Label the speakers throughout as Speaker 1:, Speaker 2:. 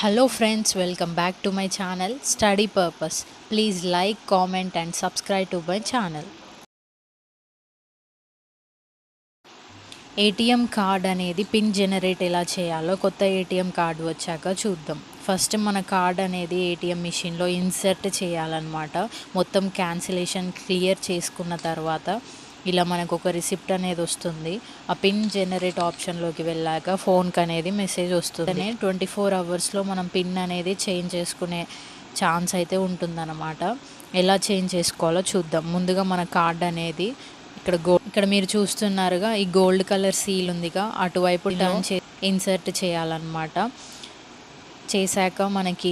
Speaker 1: Hello friends, welcome back to my channel Study Purpose. Please like, comment and subscribe to my channel. ATM card అనేది pin generate ఎలా చేయాలో కొత్త ATM card వచ్చాక చూద్దాం. First మన card అనేది ATM మిషన్లో ఇన్సర్ట్ చేయాలన్నమాట. మొత్తం క్యాన్సిలేషన్ క్లియర్ చేసుకున్న తర్వాత ఇలా మనకు ఒక రిసిప్ట్ అనేది వస్తుంది. ఆ పిన్ జనరేట్ ఆప్షన్లోకి వెళ్ళాక ఫోన్కి అనేది మెసేజ్ వస్తుంది. 24 అవర్స్లో మనం పిన్ అనేది చేంజ్ చేసుకునే ఛాన్స్ అయితే ఉంటుందన్నమాట. ఎలా చేంజ్ చేసుకోవాలో చూద్దాం. ముందుగా మన కార్డ్ అనేది ఇక్కడ మీరు చూస్తున్నారుగా ఈ గోల్డ్ కలర్ సీల్ ఉందిగా, అటువైపు టర్న్ ఇన్సర్ట్ చేయాలన్నమాట. చేశాక మనకి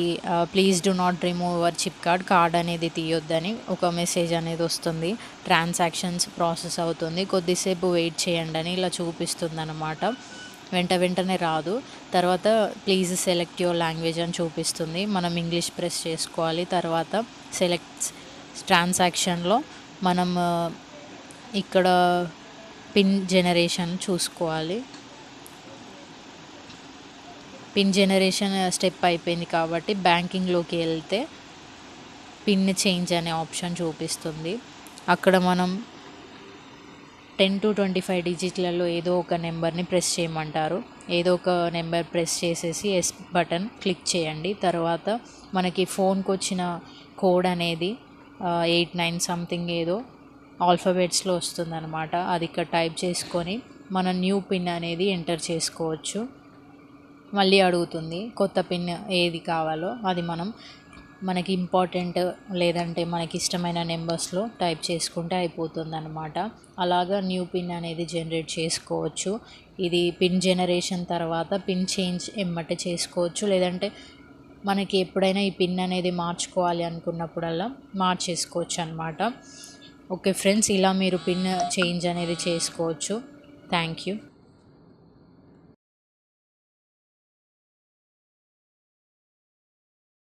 Speaker 1: please do not remove your chip card అనేది తీయొద్దని ఒక మెసేజ్ అనేది వస్తుంది. ట్రాన్సాక్షన్స్ ప్రాసెస్ అవుతుంది, కొద్దిసేపు వెయిట్ చేయండి అని ఇలా చూపిస్తుంది అన్నమాట. వెంటనే రాదు. తర్వాత ప్లీజ్ సెలెక్ట్ యువర్ లాంగ్వేజ్ అని చూపిస్తుంది. మనం ఇంగ్లీష్ ప్రెస్ చేసుకోవాలి. తర్వాత సెలెక్ట్ ట్రాన్సాక్షన్లో మనం ఇక్కడ పిన్ జనరేషన్ చూసుకోవాలి. పిన్ జనరేషన్ స్టెప్ అయిపోయింది కాబట్టి బ్యాంకింగ్లోకి వెళ్తే పిన్ చేంజ్ అనే ఆప్షన్ చూపిస్తుంది. అక్కడ మనం 10 to 25 డిజిట్లలో ఏదో ఒక నెంబర్ని ప్రెస్ చేయమంటారు. ఏదో ఒక నెంబర్ ప్రెస్ చేసేసి ఎస్ బటన్ క్లిక్ చేయండి. తర్వాత మనకి ఫోన్కి వచ్చిన కోడ్ అనేది 89 సంథింగ్ ఏదో ఆల్ఫాబెట్స్లో వస్తుందన్నమాట. అది ఇక్కడ టైప్ చేసుకొని మన న్యూ పిన్ అనేది ఎంటర్ చేసుకోవచ్చు. మళ్ళీ అడుగుతుంది కొత్త పిన్ ఏది కావాలో అది మనకి ఇంపార్టెంట్ లేదంటే మనకి ఇష్టమైన నెంబర్స్లో టైప్ చేసుకుంటే అయిపోతుంది అన్నమాట. అలాగా న్యూ పిన్ అనేది జనరేట్ చేసుకోవచ్చు. ఇది పిన్ జనరేషన్ తర్వాత పిన్ చేంజ్ ఎమ్మటే చేసుకోవచ్చు, లేదంటే మనకి ఎప్పుడైనా ఈ పిన్ అనేది మార్చుకోవాలి అనుకున్నప్పుడల్లా మార్చేసుకోవచ్చు అన్నమాట. ఓకే ఫ్రెండ్స్, ఇలా మీరు పిన్ చేంజ్ అనేది చేసుకోవచ్చు. Thank you.